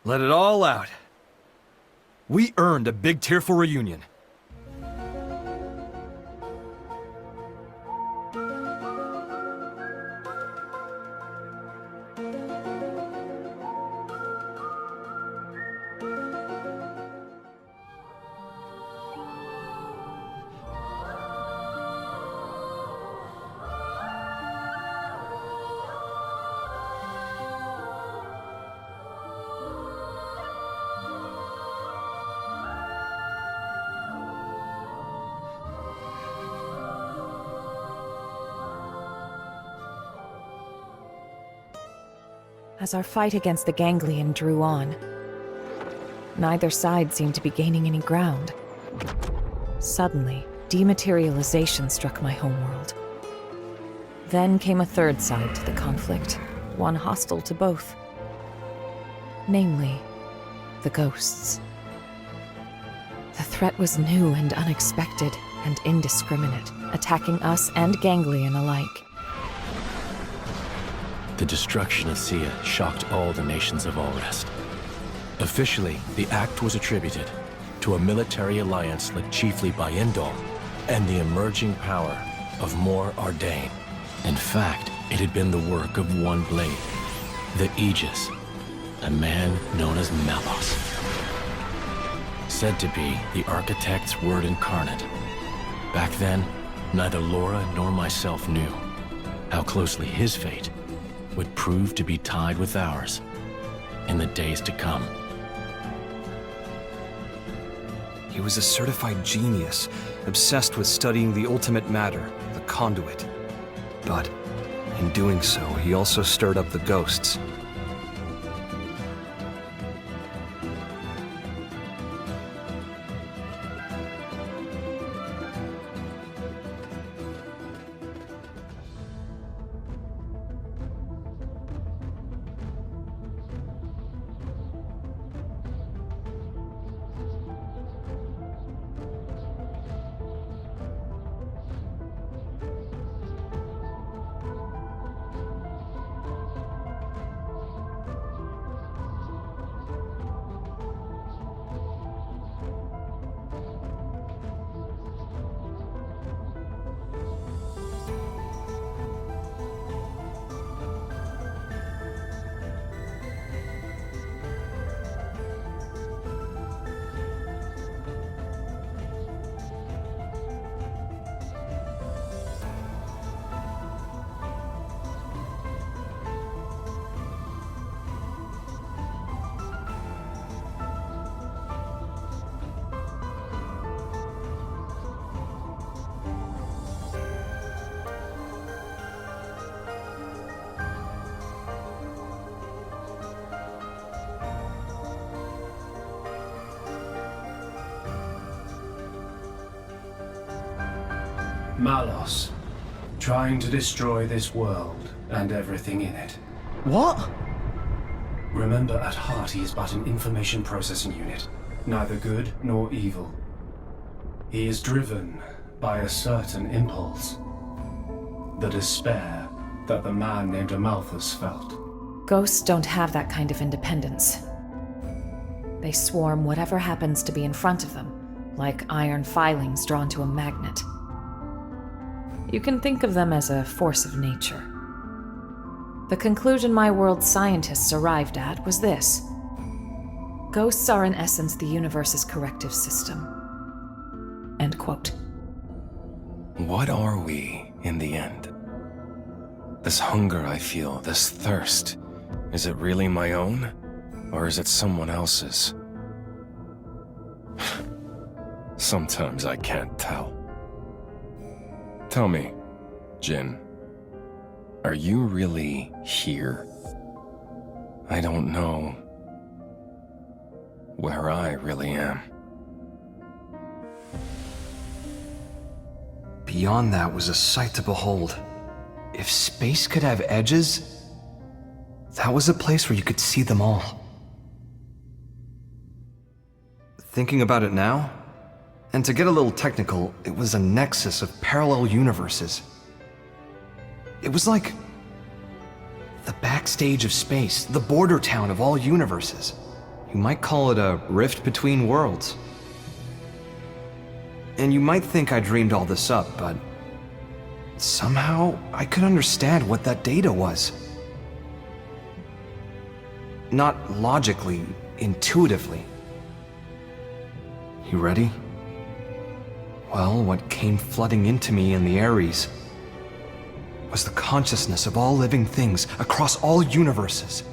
Let it all out. We earned a big tearful reunion. As our fight against the ganglion drew on, neither side seemed to be gaining any ground. Suddenly, dematerialization struck my homeworld. Then came a third side to the conflict, one hostile to both. Namely, the ghosts. The threat was new and unexpected, and indiscriminate, attacking us and ganglion alike. The destruction of Sia shocked all the nations of Allrest. Officially, the act was attributed to a military alliance led chiefly by Indol and the emerging power of Mor Ardain. In fact, it had been the work of one blade, the Aegis, a man known as Malos. Said to be the architect's word incarnate. Back then, neither Laura nor myself knew how closely his fate would prove to be tied with ours in the days to come. He was a certified genius, obsessed with studying the ultimate matter, the conduit. But in doing so, he also stirred up the ghosts. Malos, trying to destroy this world and everything in it. What? Remember, at heart he is but an information processing unit, neither good nor evil. He is driven by a certain impulse. The despair that the man named Amalthus felt. Ghosts don't have that kind of independence. They swarm whatever happens to be in front of them, like iron filings drawn to a magnet. You can think of them as a force of nature. The conclusion my world's scientists arrived at was this. Ghosts are in essence the universe's corrective system. End quote. What are we, in the end? This hunger I feel, this thirst, is it really my own? Or is it someone else's? Sometimes I can't tell. Tell me, Jin, are you really here? I don't know where I really am. Beyond that was a sight to behold. If space could have edges, that was a place where you could see them all. Thinking about it now, and to get a little technical, it was a nexus of parallel universes. It was like the backstage of space, the border town of all universes. You might call it a rift between worlds. And you might think I dreamed all this up, but somehow I could understand what that data was. Not logically, intuitively. You ready? Well, what came flooding into me in the Ares was the consciousness of all living things across all universes.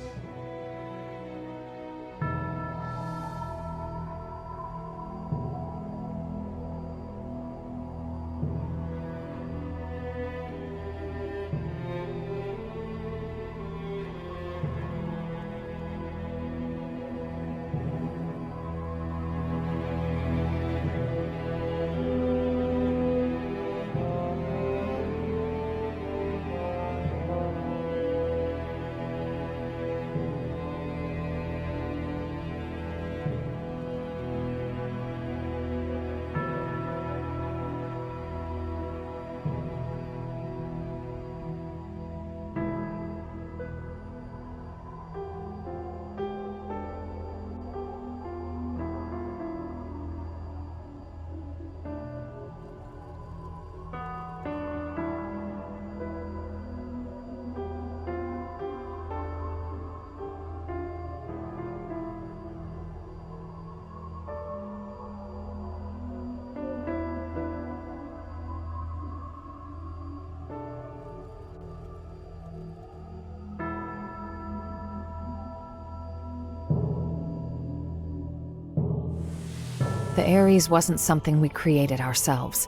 The Ares wasn't something we created ourselves.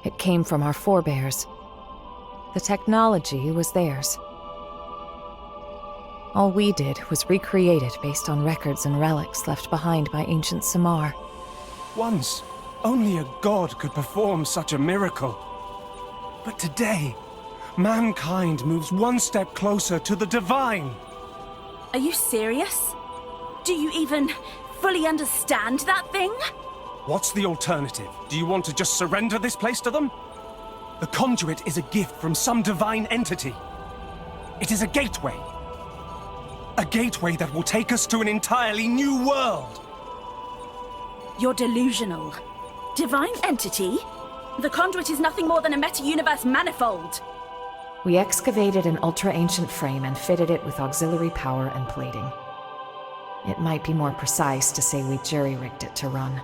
It came from our forebears. The technology was theirs. All we did was recreate it based on records and relics left behind by Ancient Samaar. Once, only a god could perform such a miracle. But today, mankind moves one step closer to the divine. Are you serious? Do you even fully understand that thing? What's the alternative? Do you want to just surrender this place to them? The conduit is a gift from some divine entity. It is a gateway. A gateway that will take us to an entirely new world. You're delusional. Divine entity? The conduit is nothing more than a meta-universe manifold. We excavated an ultra-ancient frame and fitted it with auxiliary power and plating. It might be more precise to say we jury-rigged it to run.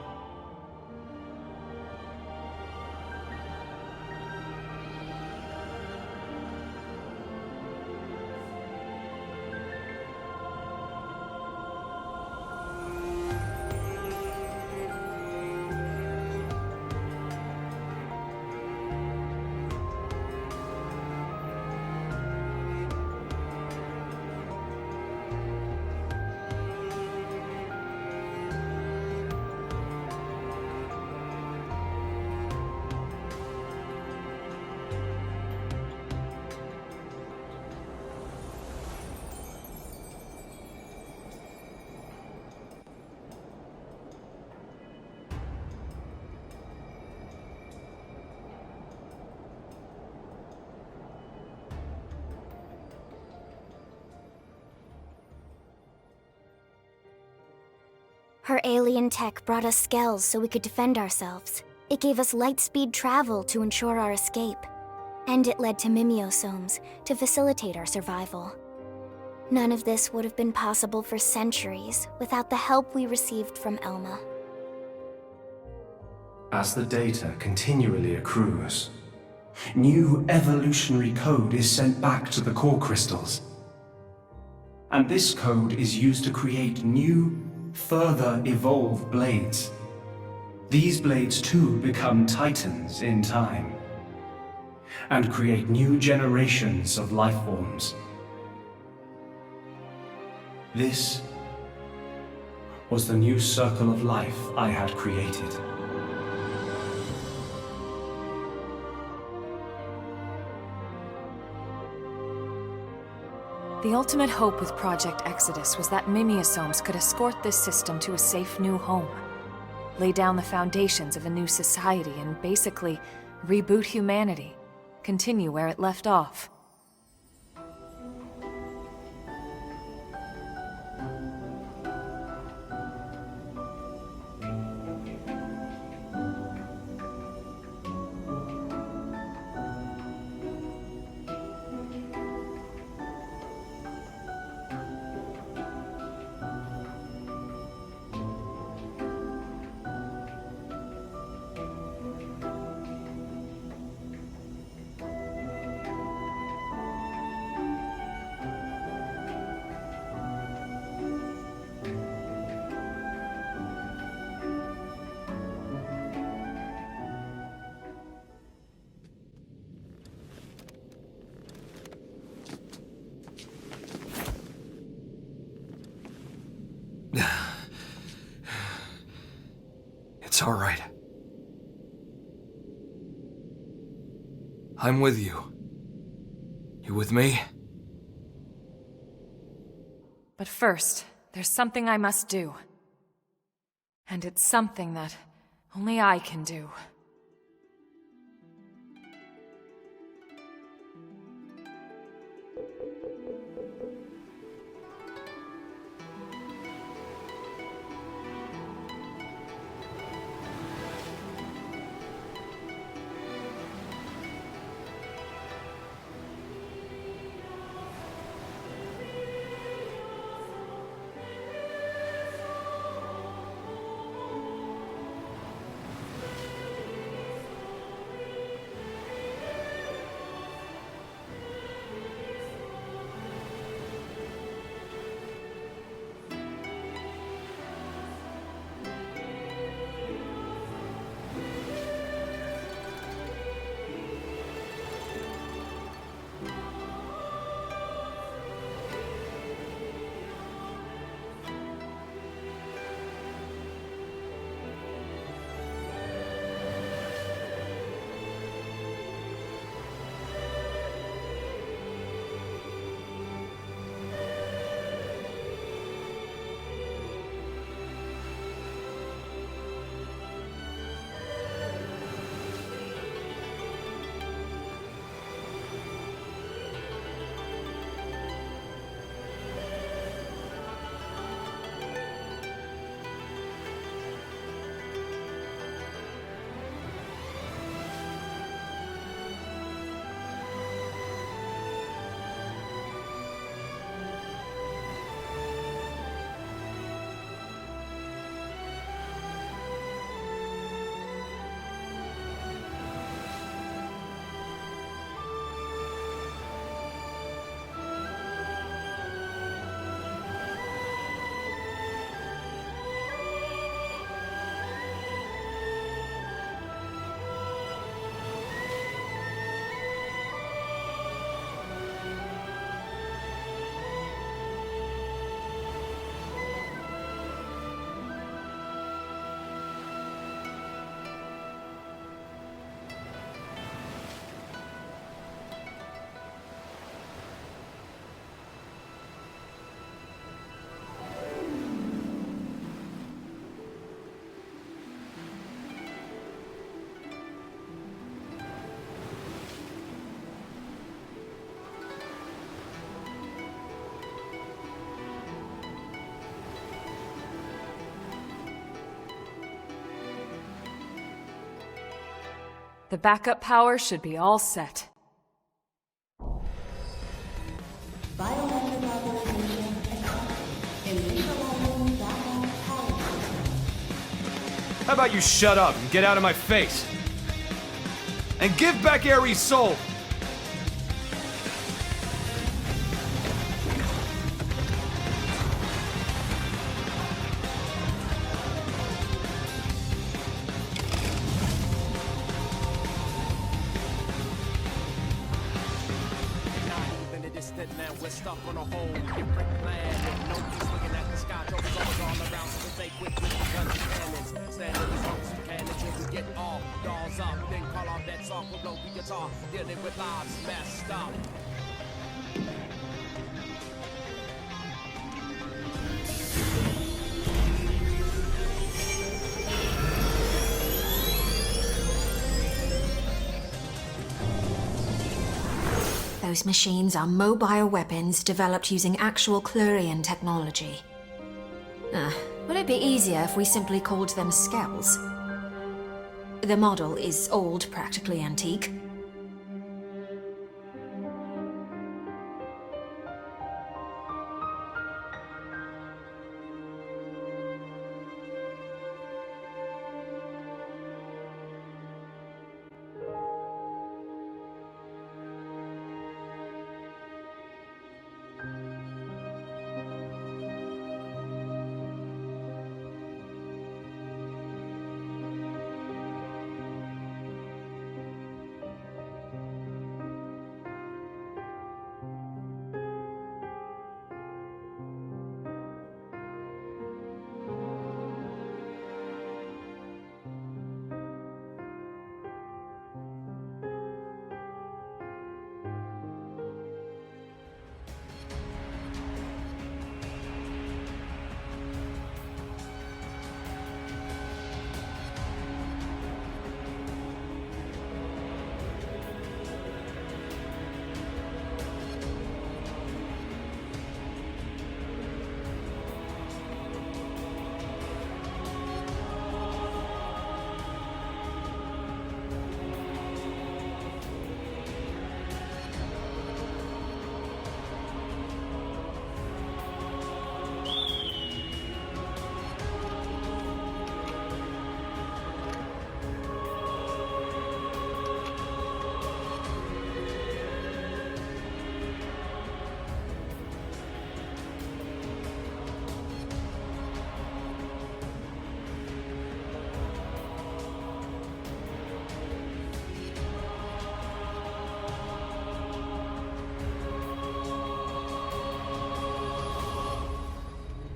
Her alien tech brought us skells so we could defend ourselves. It gave us light-speed travel to ensure our escape. And it led to mimeosomes to facilitate our survival. None of this would have been possible for centuries without the help we received from Elma. As the data continually accrues, new evolutionary code is sent back to the core crystals. And this code is used to create new, further evolved blades. These blades too become titans in time, and create new generations of life forms. This was the new circle of life I had created. The ultimate hope with Project Exodus was that mimeosomes could escort this system to a safe new home, lay down the foundations of a new society, and basically reboot humanity, continue where it left off. It's all right. I'm with you. You with me? But first, there's something I must do. And it's something that only I can do. The backup power should be all set. How about you shut up and get out of my face? And give back Ares' soul! Those machines are mobile weapons developed using actual Clurian technology. Would it be easier if we simply called them skells? The model is old, practically antique.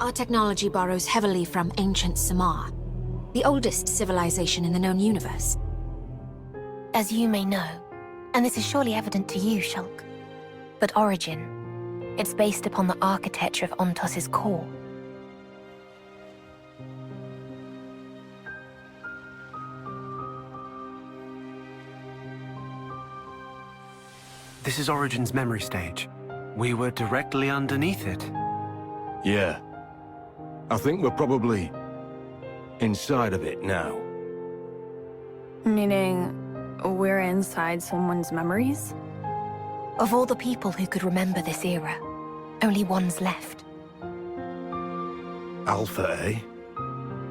Our technology borrows heavily from Ancient Samaar, the oldest civilization in the known universe. As you may know, and this is surely evident to you, Shulk, but origin, it's based upon the architecture of Ontos's core. This is Origin's memory stage. We were directly underneath it. Yeah. I think we're probably inside of it now. Meaning, we're inside someone's memories? Of all the people who could remember this era, only one's left. Alpha, eh?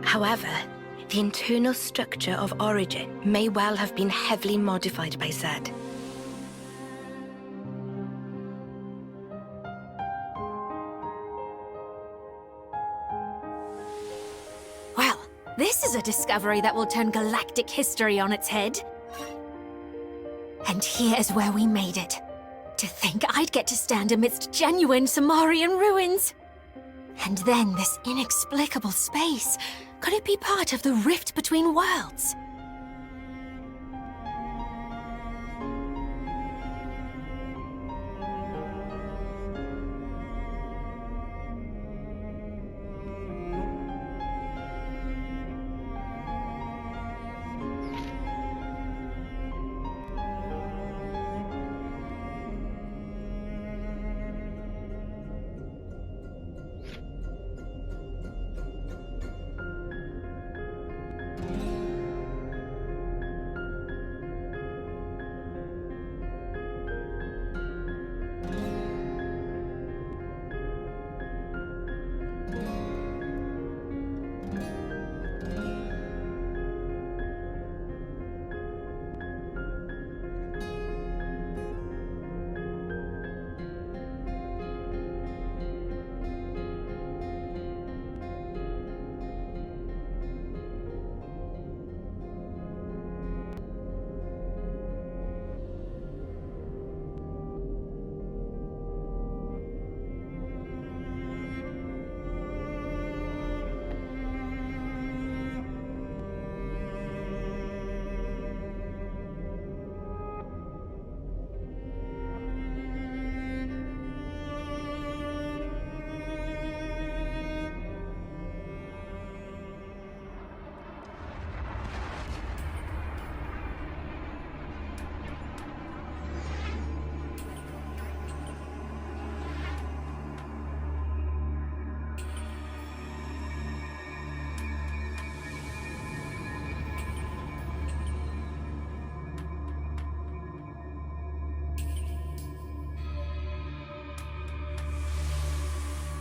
However, the internal structure of Origin may well have been heavily modified by Zed. Well, this is a discovery that will turn galactic history on its head. And here's where we made it. To think I'd get to stand amidst genuine Samaarian ruins. And then this inexplicable space. Could it be part of the rift between worlds?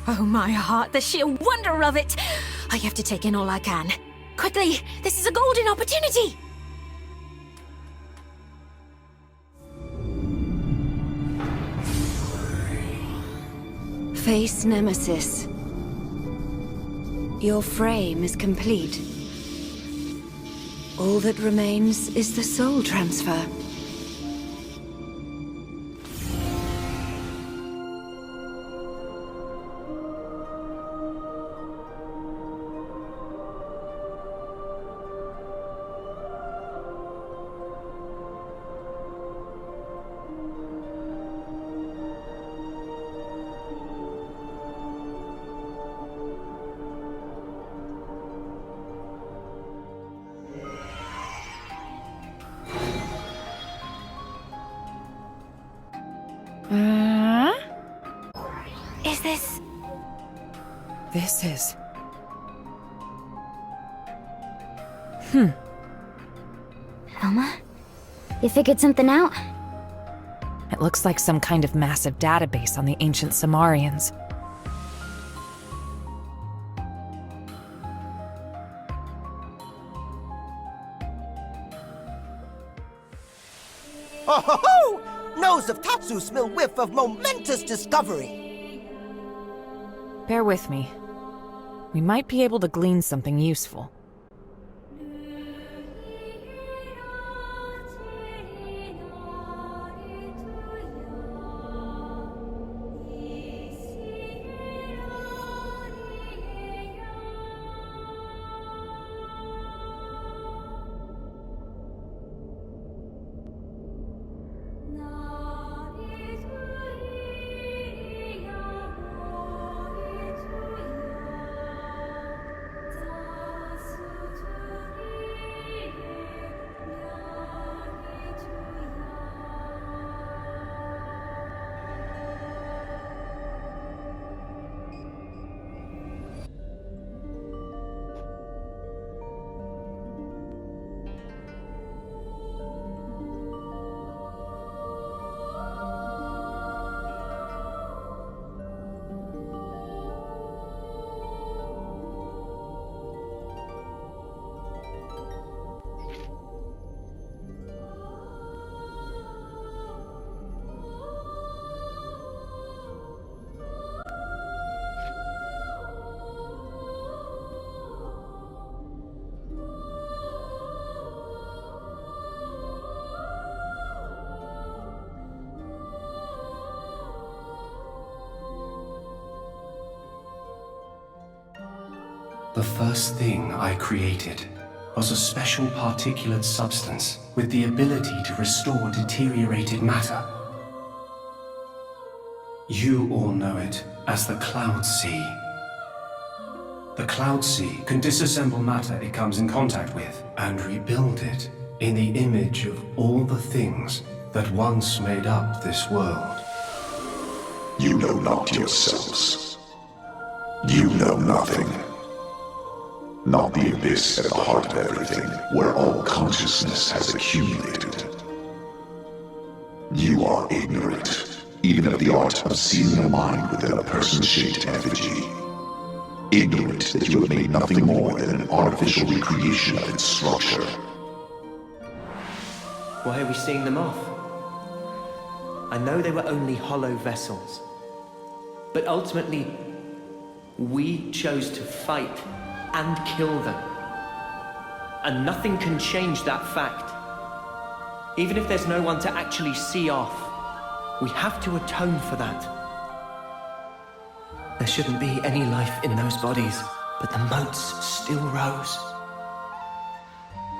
Oh my heart, the sheer wonder of it! I have to take in all I can. Quickly, this is a golden opportunity! Face Nemesis. Your frame is complete. All that remains is the soul transfer. Is this... This is... Elma? You figured something out? It looks like some kind of massive database on the Ancient Samaarians. Oh ho ho! Nose of Tatsu smell whiff of momentous discovery! Bear with me. We might be able to glean something useful. The first thing I created was a special particulate substance with the ability to restore deteriorated matter. You all know it as the Cloud Sea. The Cloud Sea can disassemble matter it comes in contact with and rebuild it in the image of all the things that once made up this world. You know not yourselves. You know nothing. Not the abyss at the heart of everything, where all consciousness has accumulated. You are ignorant, even of the art of sealing a mind within a person-shaped effigy. Ignorant that you have made nothing more than an artificial recreation of its structure. Why are we seeing them off? I know they were only hollow vessels, but ultimately, we chose to fight and kill them. And nothing can change that fact. Even if there's no one to actually see off, we have to atone for that. There shouldn't be any life in those bodies, but the moats still rose.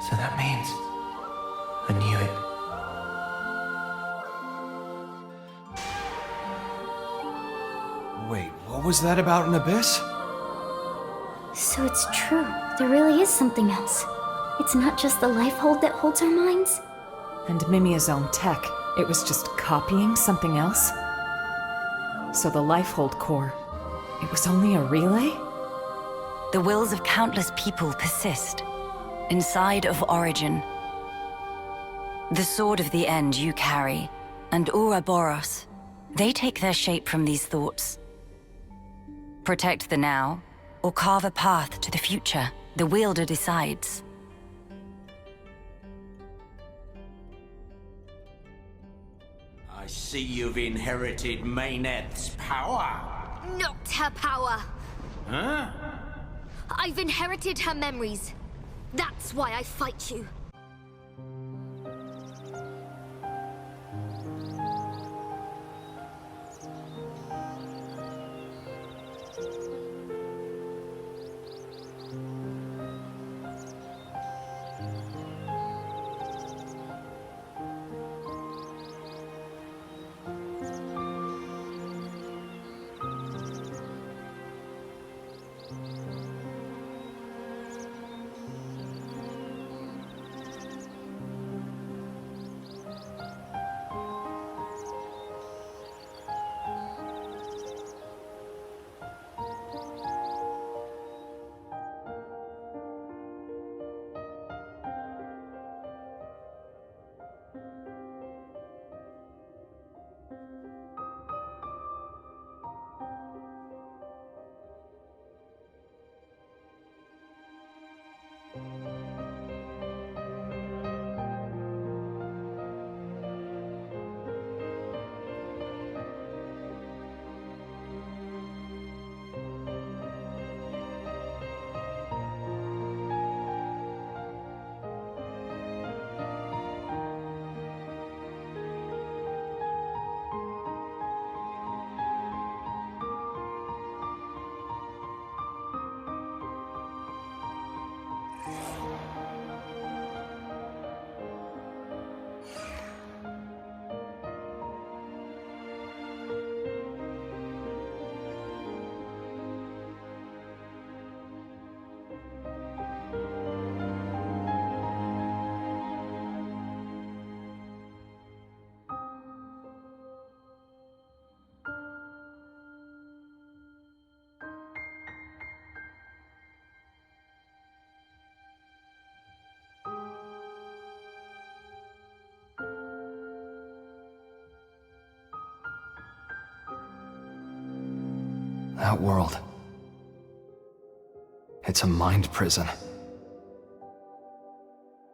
So that means I knew it. Wait, what was that about an abyss? So it's true. There really is something else. It's not just the life hold that holds our minds. And Mimia's own tech, it was just copying something else? So the Lifehold core, it was only a relay? The wills of countless people persist, inside of Origin. The Sword of the End you carry, and Ouroboros, they take their shape from these thoughts. Protect the now, or carve a path to the future, the wielder decides. I see you've inherited Maineth's power. Not her power. Huh? I've inherited her memories. That's why I fight you. That world. It's a mind prison.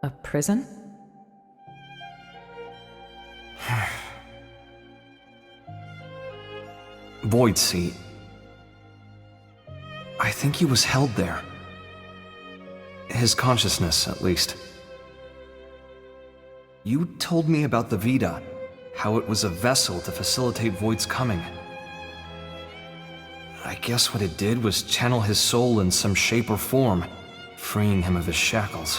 A prison? Void Seat. I think he was held there. His consciousness, at least. You told me about the Vita, how it was a vessel to facilitate Void's coming. I guess what it did was channel his soul in some shape or form, freeing him of his shackles.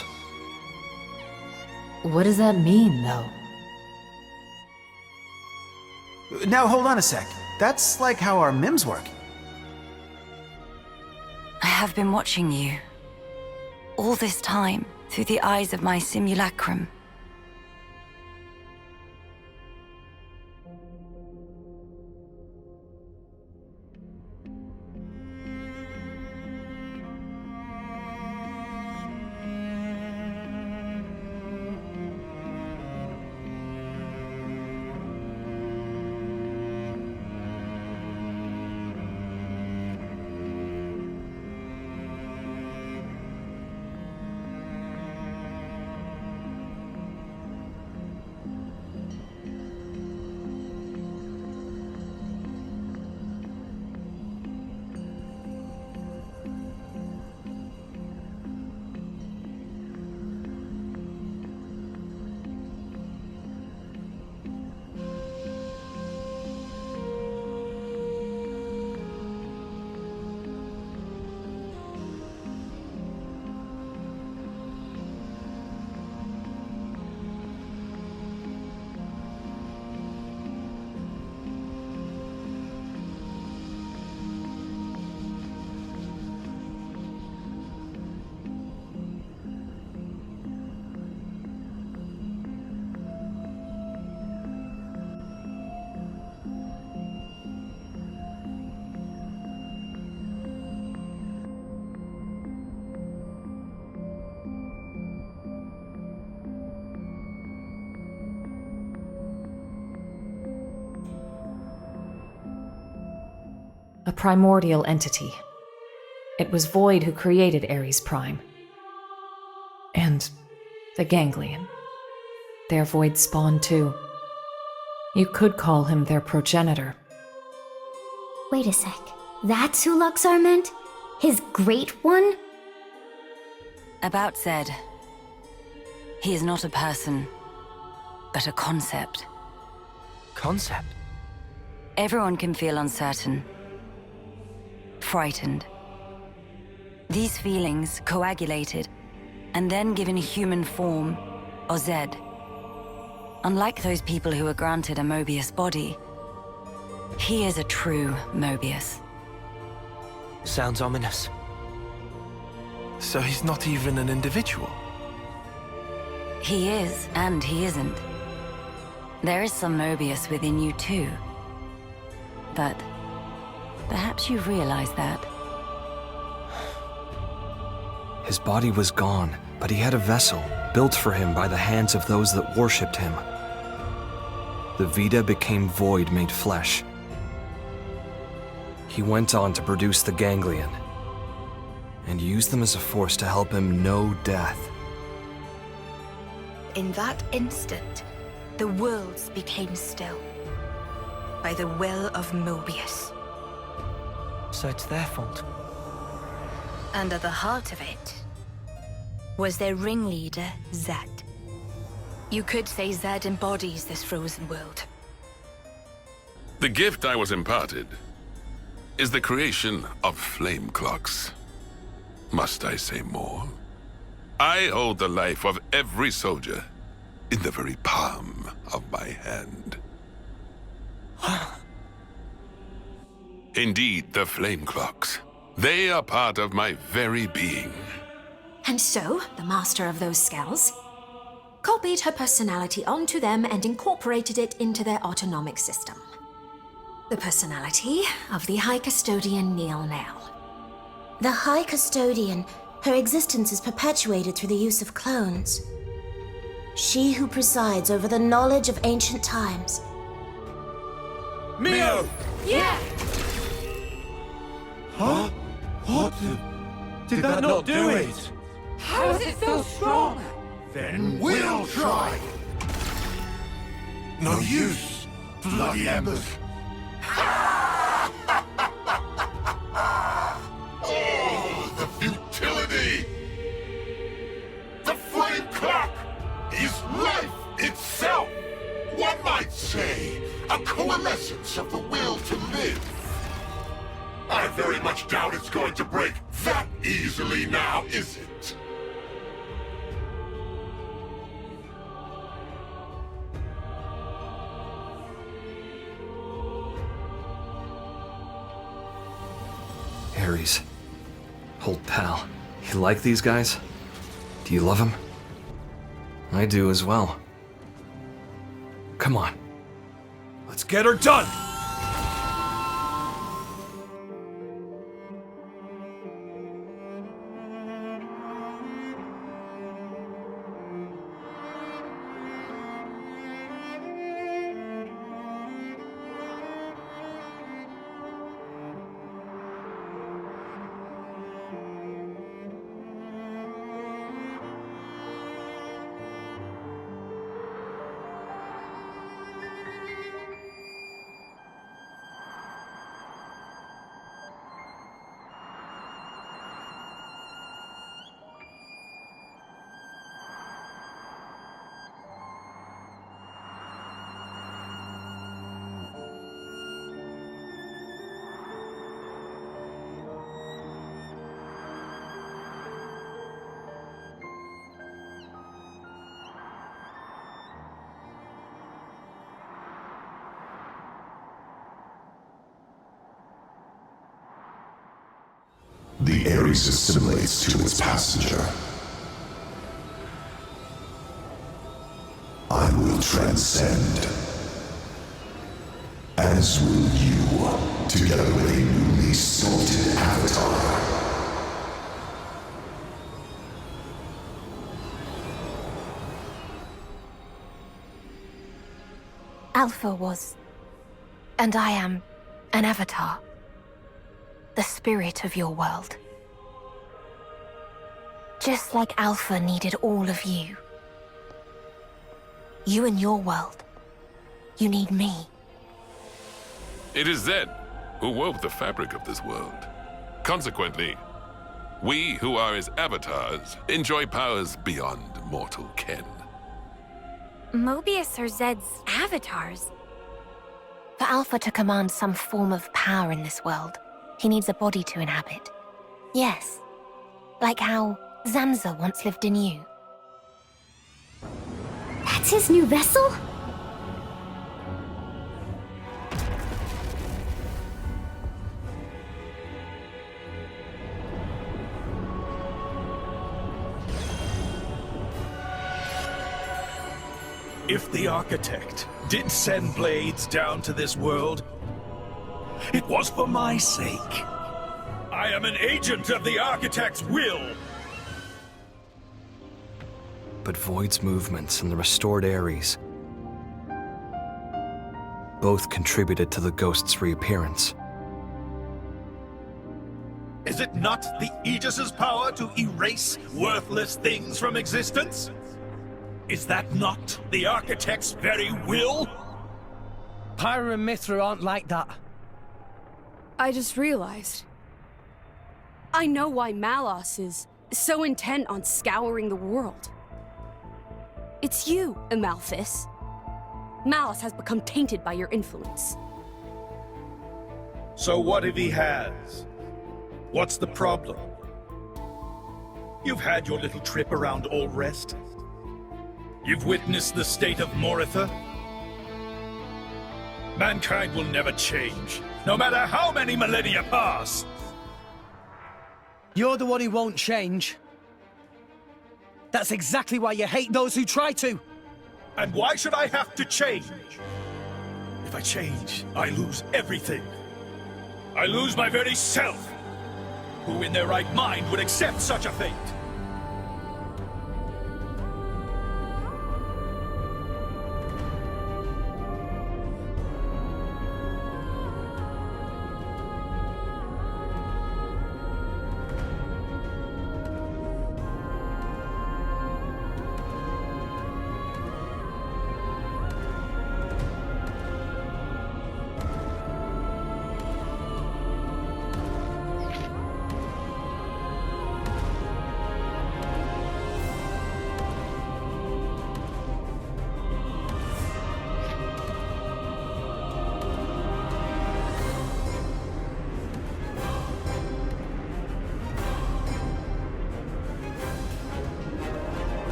What does that mean, though? Now hold on a sec. That's like how our MIMs work. I have been watching you. All this time, through the eyes of my simulacrum. A primordial entity. It was Void who created Ares Prime. And the Ganglion. Their Void spawn too. You could call him their progenitor. Wait a sec. That's who Luxar meant? His great one? About Zed. He is not a person, but a concept. Concept? Everyone can feel uncertain. Frightened. These feelings coagulated and then given human form, or Zed. Unlike those people who were granted a Moebius body, he is a true Moebius. Sounds ominous. So he's not even an individual? He is, and he isn't. There is some Moebius within you too. But perhaps you realize that. His body was gone, but he had a vessel, built for him by the hands of those that worshipped him. The Vita became Void made flesh. He went on to produce the Ganglion, and used them as a force to help him know death. In that instant, the worlds became still. By the will of Moebius. So it's their fault. And at the heart of it was their ringleader, Zed. You could say Zed embodies this frozen world. The gift I was imparted is the creation of flame clocks. Must I say more? I hold the life of every soldier in the very palm of my hand. Indeed, the flame clocks. They are part of my very being. And so, the master of those skulls copied her personality onto them and incorporated it into their autonomic system. The personality of the High Custodian Neil Nell. The High Custodian, her existence is perpetuated through the use of clones. She who presides over the knowledge of ancient times. Mio! Yeah! Huh? What? Did that not do it? How is it so strong? Then we'll try! No use, bloody embers! Oh, the futility! The flame clock is life itself! One might say, a coalescence of the will to live. I very family now, is it? Ares. Old pal. You like these guys? Do you love them? I do as well. Come on. Let's get her done! The Ares assimilates to its passenger. I will transcend. As will you, together with a newly sculpted avatar. Alpha was, and I am, an avatar. The spirit of your world. Just like Alpha needed all of you. You and your world. You need me. It is Zed who wove the fabric of this world. Consequently, we who are his avatars enjoy powers beyond mortal ken. Moebius are Zed's avatars? For Alpha to command some form of power in this world, he needs a body to inhabit. Yes, like how Zanza once lived in you. That's his new vessel? If the architect did send blades down to this world, it was for my sake. I am an agent of the architect's will. But Void's movements and the restored Ares both contributed to the ghost's reappearance. Is it not the Aegis's power to erase worthless things from existence? Is that not the architect's very will? Pyra and Mithra aren't like that. I just realized. I know why Malos is so intent on scouring the world. It's you, Amalthus. Malos has become tainted by your influence. So what if he has? What's the problem? You've had your little trip around Allrest. You've witnessed the state of Moritha. Mankind will never change, no matter how many millennia pass. You're the one who won't change. That's exactly why you hate those who try to. And why should I have to change? If I change, I lose everything. I lose my very self. Who in their right mind would accept such a fate?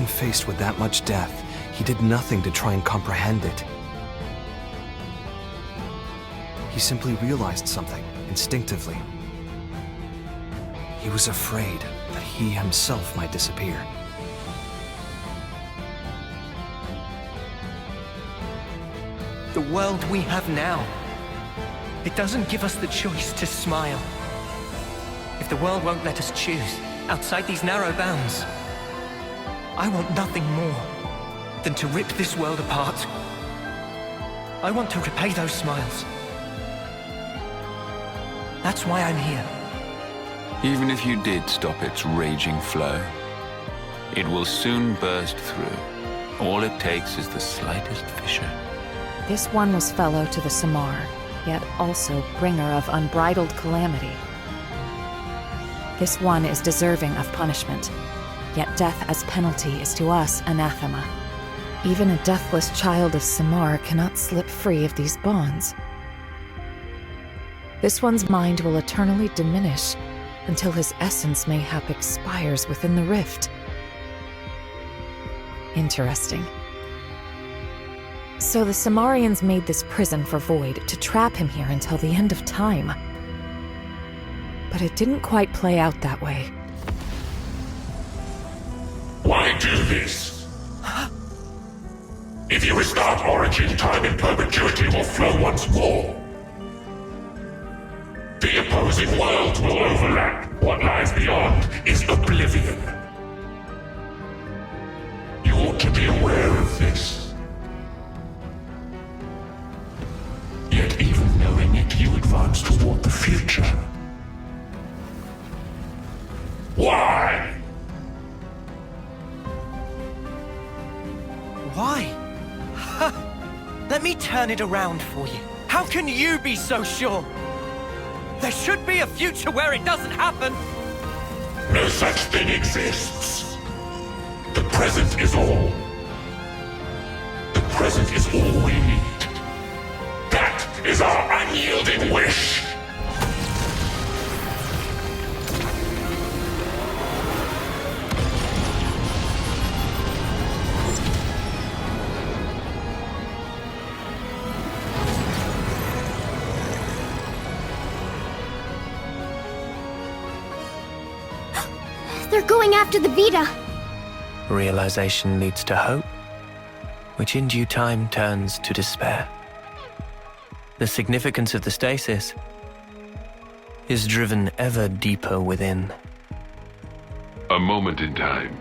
Even faced with that much death, he did nothing to try and comprehend it. He simply realized something, instinctively. He was afraid that he himself might disappear. The world we have now, it doesn't give us the choice to smile. If the world won't let us choose, outside these narrow bounds, I want nothing more than to rip this world apart. I want to repay those smiles. That's why I'm here. Even if you did stop its raging flow, it will soon burst through. All it takes is the slightest fissure. This one was fellow to the Samar, yet also bringer of unbridled calamity. This one is deserving of punishment, yet death as penalty is to us anathema. Even a deathless child of Samar cannot slip free of these bonds. This one's mind will eternally diminish until his essence mayhap expires within the rift. Interesting. So the Samaarians made this prison for Void to trap him here until the end of time. But it didn't quite play out that way. Why do this? If you restart Origin, time in perpetuity will flow once more. The opposing worlds will overlap. What lies beyond is oblivion. You ought to be aware of this. Yet even knowing it, you advance toward the future. Why? Why? Let me turn it around for you. How can you be so sure? There should be a future where it doesn't happen. No such thing exists. The present is all. The present is all we need. That is our unyielding wish. They're going after the Vita! Realization leads to hope, which in due time turns to despair. The significance of the stasis is driven ever deeper within. A moment in time,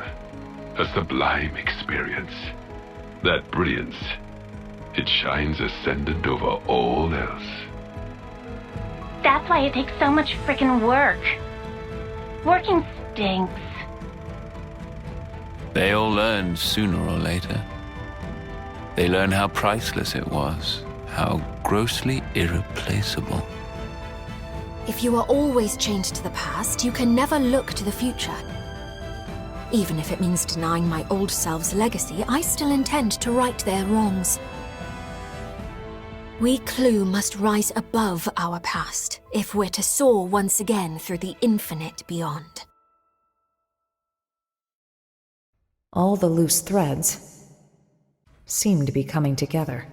a sublime experience. That brilliance, it shines ascendant over all else. That's why it takes so much frickin' work. Working stinks. They all learn sooner or later. They learn how priceless it was, how grossly irreplaceable. If you are always chained to the past, you can never look to the future. Even if it means denying my old self's legacy, I still intend to right their wrongs. We Clue must rise above our past, if we're to soar once again through the infinite beyond. All the loose threads seem to be coming together.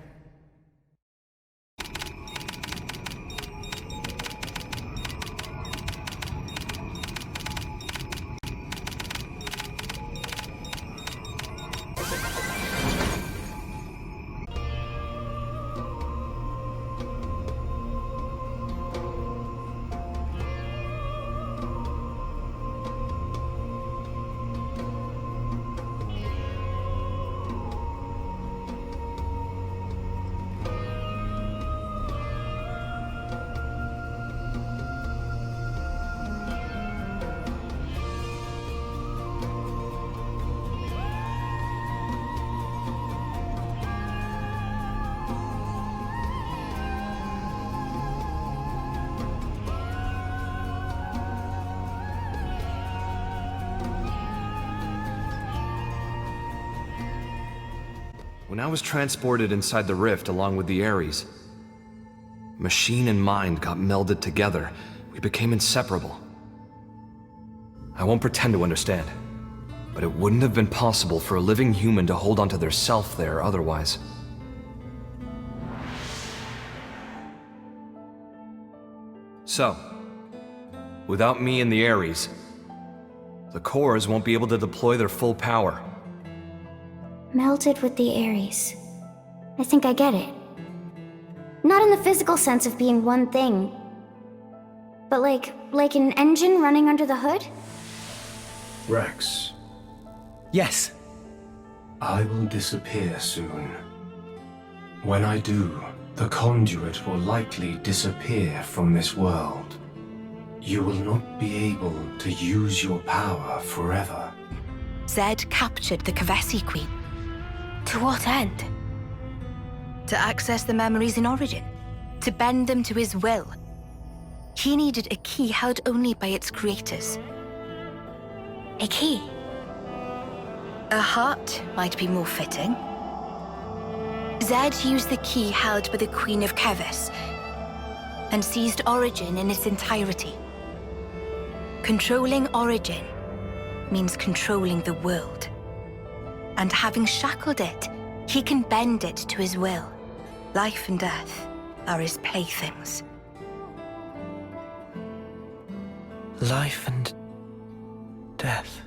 When I was transported inside the rift along with the Ares, machine and mind got melded together. We became inseparable. I won't pretend to understand, but but it wouldn't have been possible for a living human to hold onto their self there otherwise. So, without me and the Ares, the cores won't be able to deploy their full power. Melted with the Ares. I think I get it. Not in the physical sense of being one thing, but like an engine running under the hood? Rex. Yes. I will disappear soon. When I do, the conduit will likely disappear from this world. You will not be able to use your power forever. Zed captured the Kavesi Queen. To what end? To access the memories in Origin. To bend them to his will. He needed a key held only by its creators. A key. A heart might be more fitting. Zed used the key held by the Queen of Keves and seized Origin in its entirety. Controlling Origin means controlling the world. And having shackled it, he can bend it to his will. Life and death are his playthings. Life and death.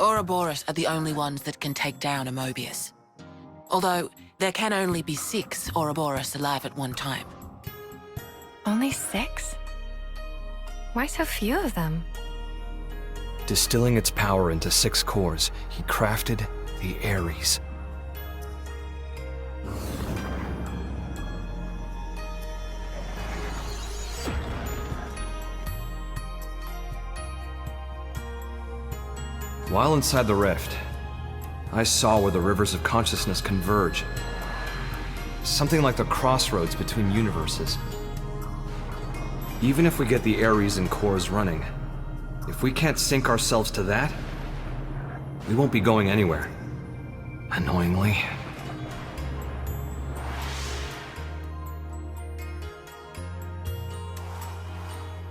Ouroboros are the only ones that can take down a Moebius. Although, there can only be 6 Ouroboros alive at one time. Only 6? Why so few of them? Distilling its power into 6 cores, he crafted the Ares. While inside the rift, I saw where the rivers of consciousness converge. Something like the crossroads between universes. Even if we get the Ares and cores running, if we can't sync ourselves to that, we won't be going anywhere. Annoyingly.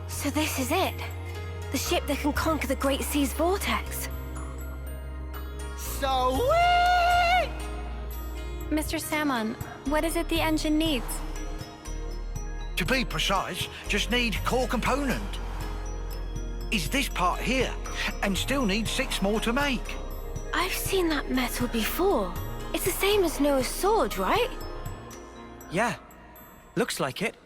So this is it? The ship that can conquer the Great Sea's vortex? Sweet! Mr. Salmon, what is it the engine needs? To be precise, just need core component. Is this part here, and still need 6 more to make. I've seen that metal before. It's the same as Noah's sword, right? Yeah, looks like it.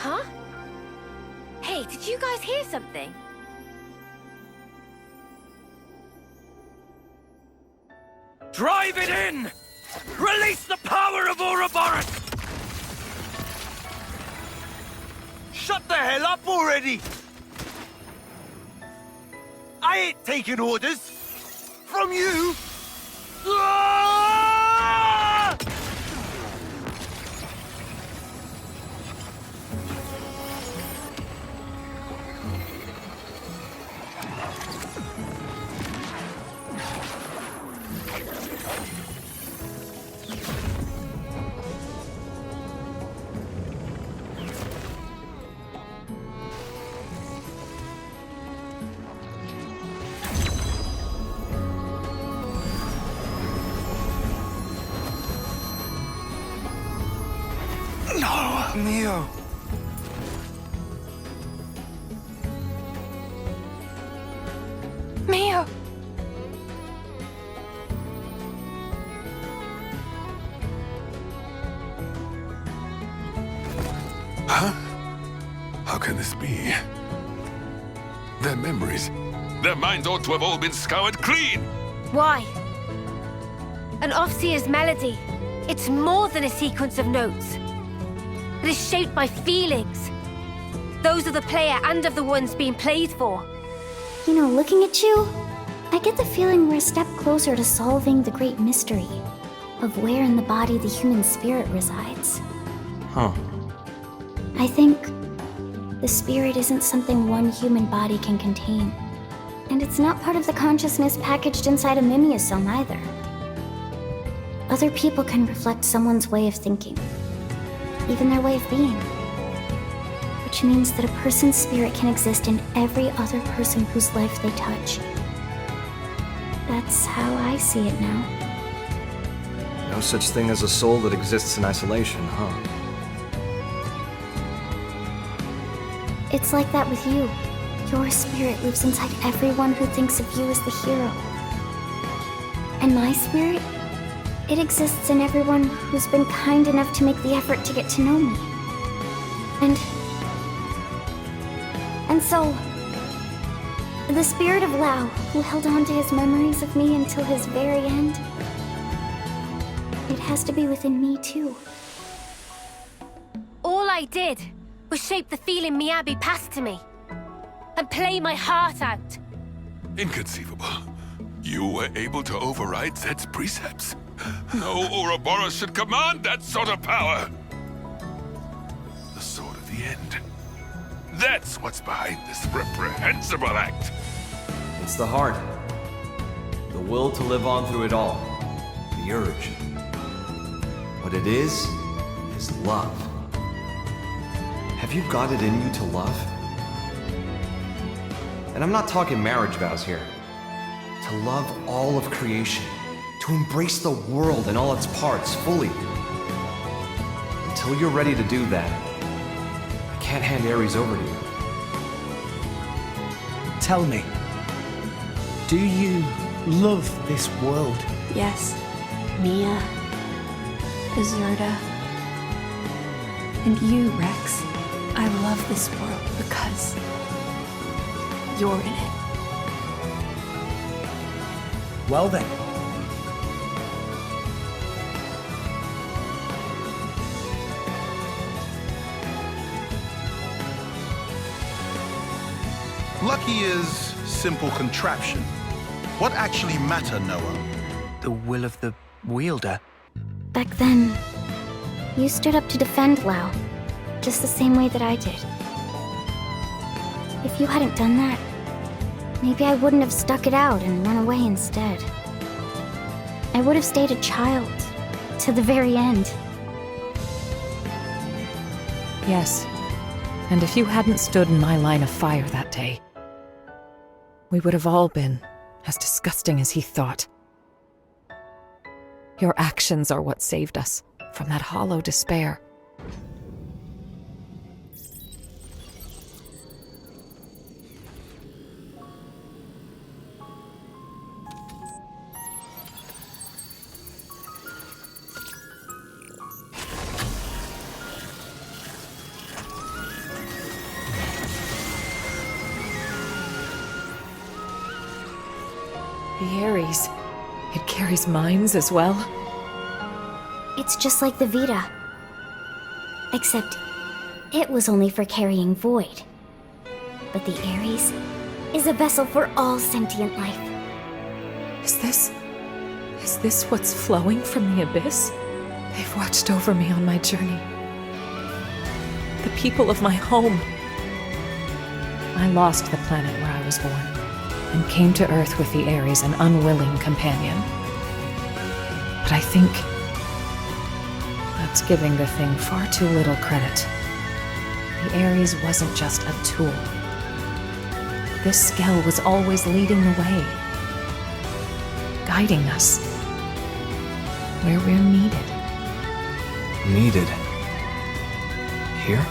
Huh? Hey, did you guys hear something? Drive it in! Release the power of Ouroboros! Shut the hell up already! I ain't taking orders from you! Ah! No, Neo. Mio! Huh? How can this be? Their memories, their minds ought to have all been scoured clean! Why? An off-seer's melody. It's more than a sequence of notes. It is shaped by feelings. Those of the player and of the ones being played for. You know, looking at you, I get the feeling we're a step closer to solving the great mystery of where in the body the human spirit resides. Huh. I think the spirit isn't something one human body can contain. And it's not part of the consciousness packaged inside a mimeosome either. Other people can reflect someone's way of thinking, even their way of being. Which means that a person's spirit can exist in every other person whose life they touch. That's how I see it now. No such thing as a soul that exists in isolation, huh? It's like that with you. Your spirit lives inside everyone who thinks of you as the hero. And my spirit? It exists in everyone who's been kind enough to make the effort to get to know me. And so, the spirit of Lao, who held on to his memories of me until his very end, it has to be within me too. All I did was shape the feeling Miyabi passed to me. And play my heart out. Inconceivable. You were able to override Zed's precepts? No Ouroboros should command that sort of power! The Sword of the End. That's what's behind this reprehensible act! It's the heart. The will to live on through it all. The urge. What it is love. Have you got it in you to love? And I'm not talking marriage vows here. To love all of creation. To embrace the world and all its parts fully. Until you're ready to do that, I can't hand Ares over to you. Tell me, do you love this world? Yes. Mia. Azurda. And you, Rex. I love this world because you're in it. Well then. Lucky is simple contraption. What actually matter, Noah? The will of the wielder. Back then, you stood up to defend Lao, just the same way that I did. If you hadn't done that, maybe I wouldn't have stuck it out and run away instead. I would have stayed a child, to the very end. Yes, and if you hadn't stood in my line of fire that day, we would have all been as disgusting as he thought. Your actions are what saved us from that hollow despair. The Ares. It carries minds as well. It's just like the Vita. Except, it was only for carrying void. But the Ares is a vessel for all sentient life. Is this what's flowing from the abyss? They've watched over me on my journey. The people of my home. I lost the planet where I was born, and came to Earth with the Ares, an unwilling companion. But I think that's giving the thing far too little credit. The Ares wasn't just a tool. This Skell was always leading the way, guiding us where we're needed. Needed? Here?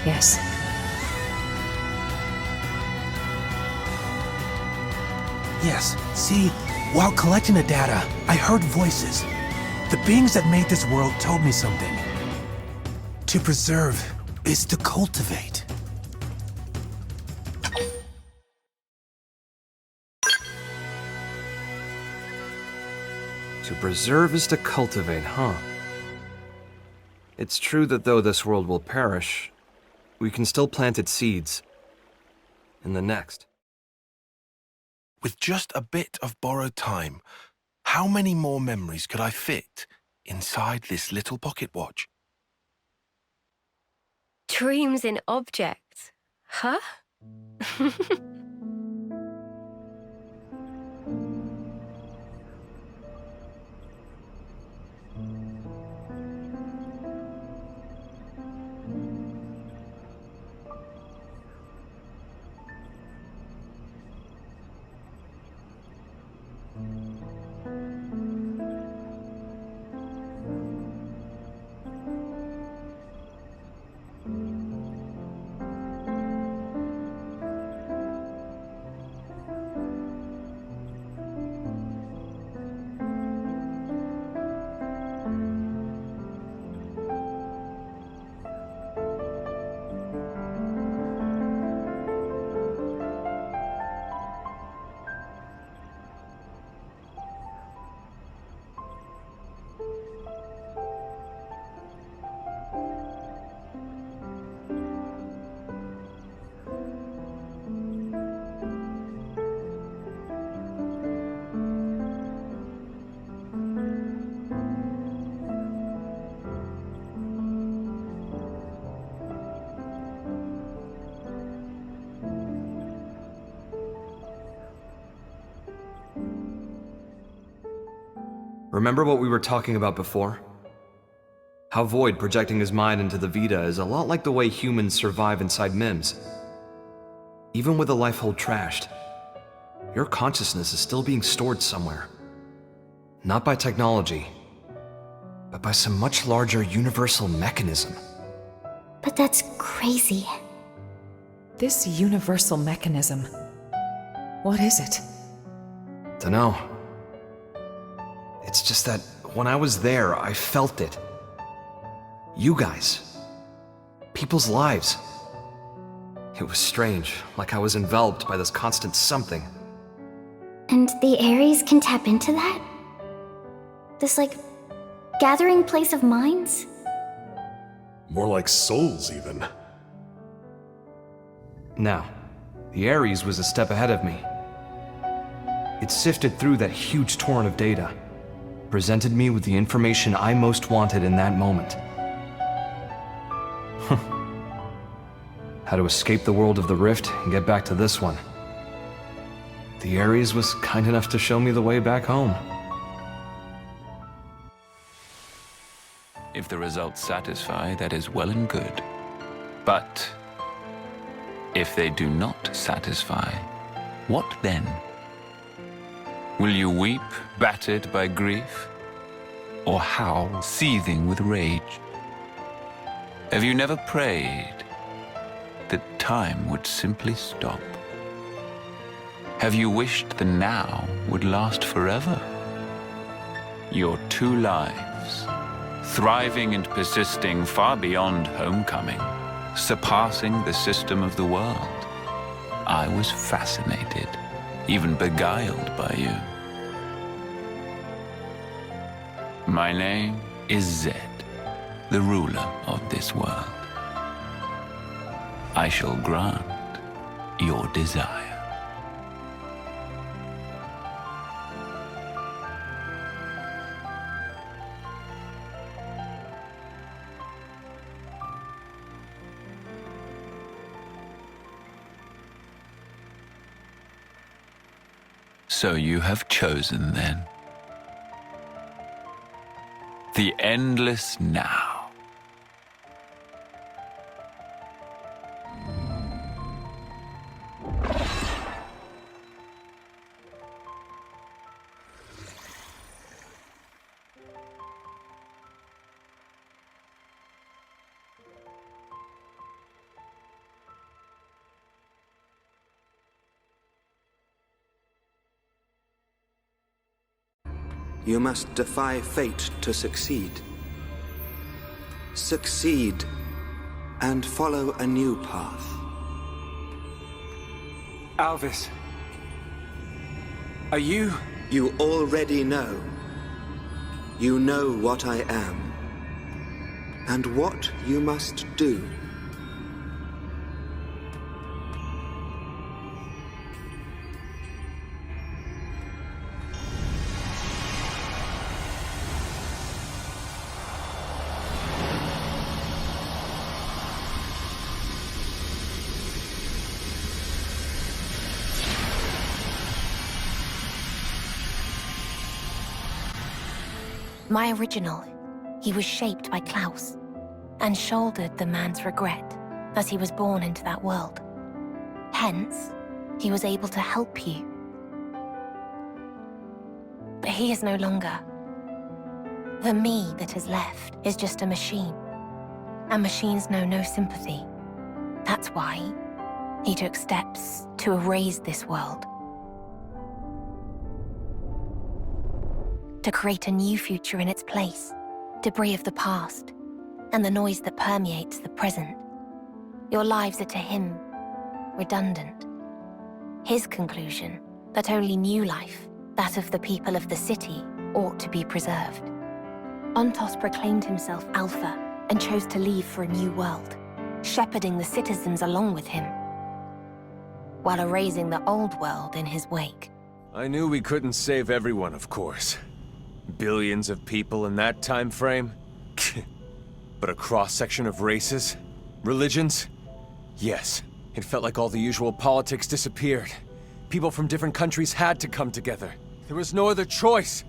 Yes. Yes, see, while collecting the data, I heard voices. The beings that made this world told me something. To preserve is to cultivate. To preserve is to cultivate, huh? It's true that though this world will perish, we can still plant its seeds in the next. With just a bit of borrowed time, how many more memories could I fit inside this little pocket watch? Dreams in objects, huh? Remember what we were talking about before? How Void projecting his mind into the Vita is a lot like the way humans survive inside MIMS. Even with a life hold trashed, your consciousness is still being stored somewhere. Not by technology, but by some much larger universal mechanism. But that's crazy. This universal mechanism, what is it? Dunno. It's just that when I was there, I felt it. You guys. People's lives. It was strange, like I was enveloped by this constant something. And the Ares can tap into that? This, gathering place of minds? More like souls, even. Now, the Ares was a step ahead of me. It sifted through that huge torrent of data, presented me with the information I most wanted in that moment. How to escape the world of the Rift and get back to this one. The Ares was kind enough to show me the way back home. If the results satisfy, that is well and good. But if they do not satisfy, what then? Will you weep, battered by grief? Or howl, seething with rage? Have you never prayed that time would simply stop? Have you wished the now would last forever? Your 2 lives, thriving and persisting far beyond homecoming, surpassing the system of the world. I was fascinated, even beguiled by you. My name is Zed, the ruler of this world. I shall grant your desire. So you have chosen, then, the endless now. You must defy fate to succeed. Succeed, and follow a new path. Alvis, are you? You already know. You know what I am, and what you must do. My original, he was shaped by Klaus, and shouldered the man's regret as he was born into that world. Hence, he was able to help you. But he is no longer. The me that is left is just a machine, and machines know no sympathy. That's why he took steps to erase this world. To create a new future in its place, debris of the past, and the noise that permeates the present. Your lives are to him redundant. His conclusion, that only new life, that of the people of the city, ought to be preserved. Ontos proclaimed himself Alpha and chose to leave for a new world, shepherding the citizens along with him, while erasing the old world in his wake. I knew we couldn't save everyone, of course. Billions of people in that time frame? But a cross-section of races? Religions? Yes. It felt like all the usual politics disappeared. People from different countries had to come together. There was no other choice.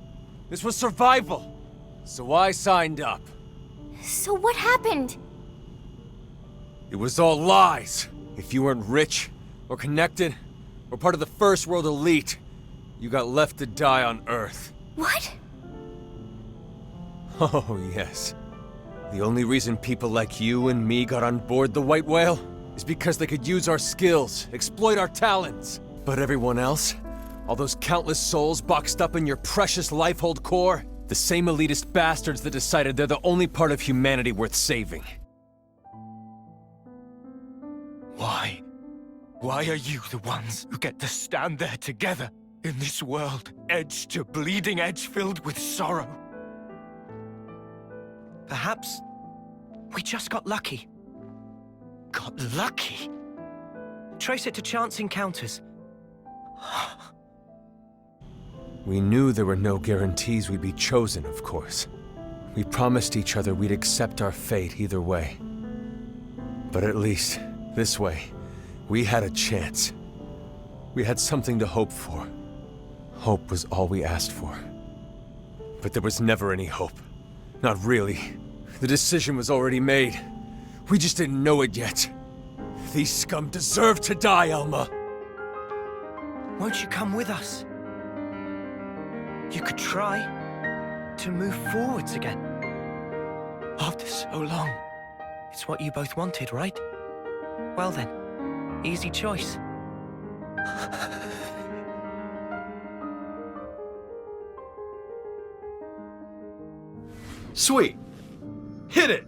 This was survival. So I signed up. So what happened? It was all lies. If you weren't rich, or connected, or part of the First World elite, you got left to die on Earth. What? Oh, yes. The only reason people like you and me got on board the White Whale is because they could use our skills, exploit our talents. But everyone else, all those countless souls boxed up in your precious Lifehold core, the same elitist bastards that decided they're the only part of humanity worth saving. Why? Why are you the ones who get to stand there together in this world, edge to bleeding edge filled with sorrow? Perhaps we just got lucky. Got lucky? Trace it to chance encounters. We knew there were no guarantees we'd be chosen, of course. We promised each other we'd accept our fate either way. But at least, this way, we had a chance. We had something to hope for. Hope was all we asked for. But there was never any hope. Not really. The decision was already made. We just didn't know it yet. These scum deserve to die, Elma. Won't you come with us? You could try to move forwards again. After so long. It's what you both wanted, right? Well then, easy choice. Sweet. Hit it!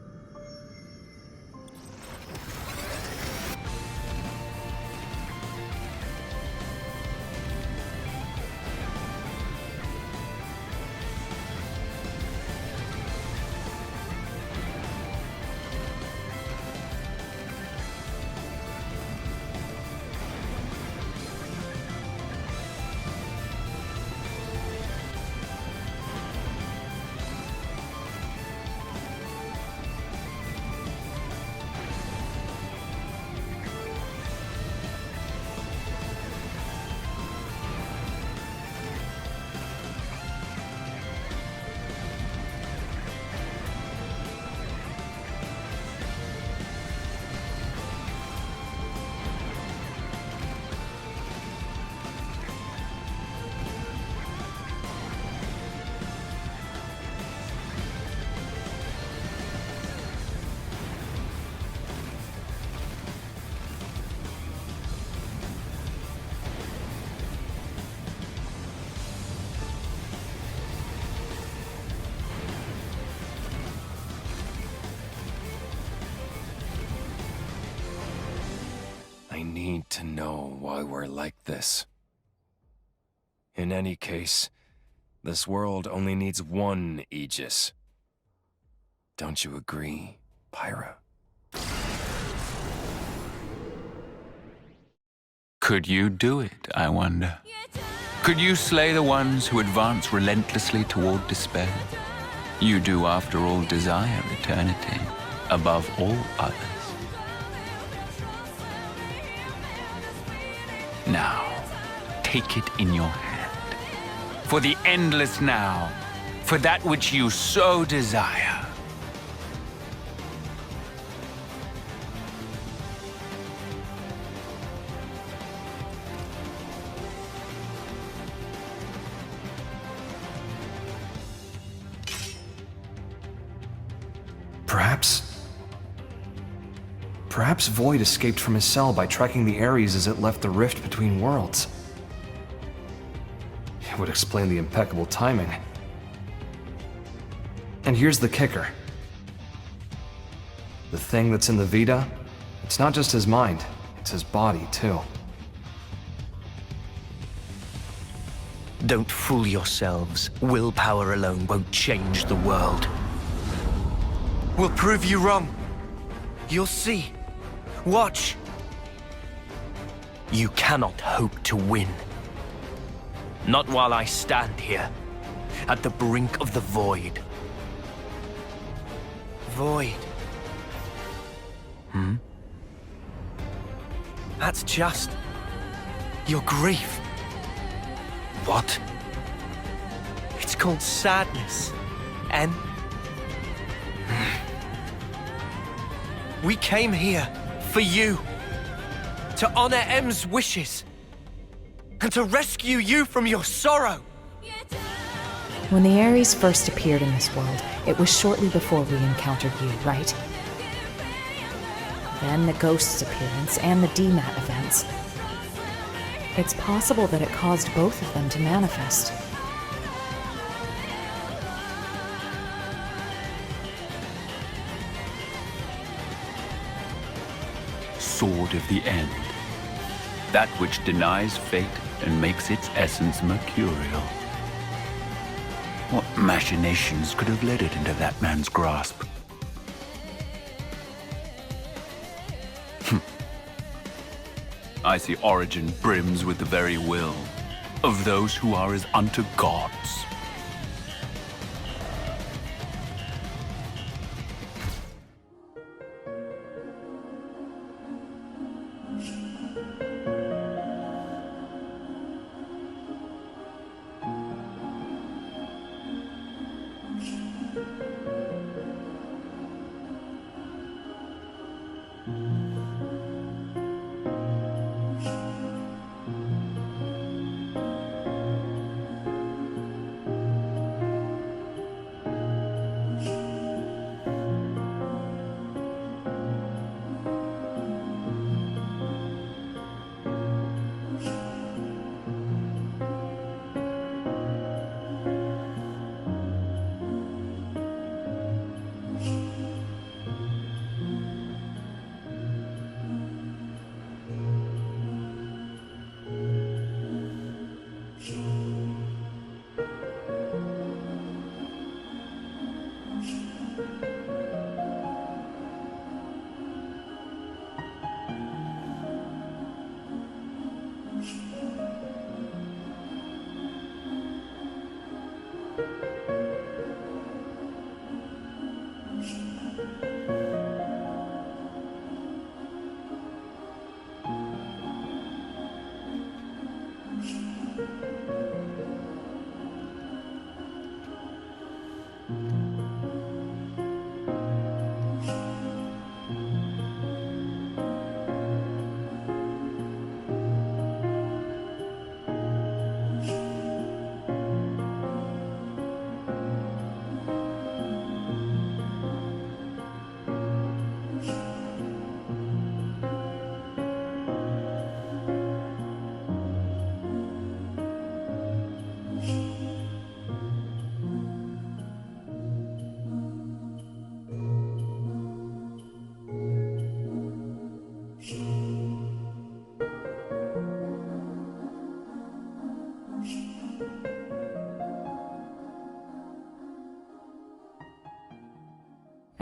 need to know why we're like this. In any case, this world only needs one Aegis. Don't you agree, Pyra? Could you do it, I wonder? Could you slay the ones who advance relentlessly toward despair? You do, after all, desire eternity above all others. Now, take it in your hand. For the endless now, for that which you so desire. Perhaps Void escaped from his cell by tracking the Ares as it left the rift between worlds. It would explain the impeccable timing. And here's the kicker. The thing that's in the Vita, it's not just his mind, it's his body too. Don't fool yourselves. Willpower alone won't change the world. We'll prove you wrong. You'll see. Watch. You cannot hope to win. Not while I stand here, at the brink of the void. Void. That's just your grief. What? It's called sadness. And we came here for you, to honor M's wishes, and to rescue you from your sorrow. When the Ares first appeared in this world, it was shortly before we encountered you, right? Then the Ghost's appearance and the DMAT events. It's possible that it caused both of them to manifest. Sword of the End. That which denies fate and makes its essence mercurial. What machinations could have led it into that man's grasp? I see Origin brims with the very will of those who are as unto gods.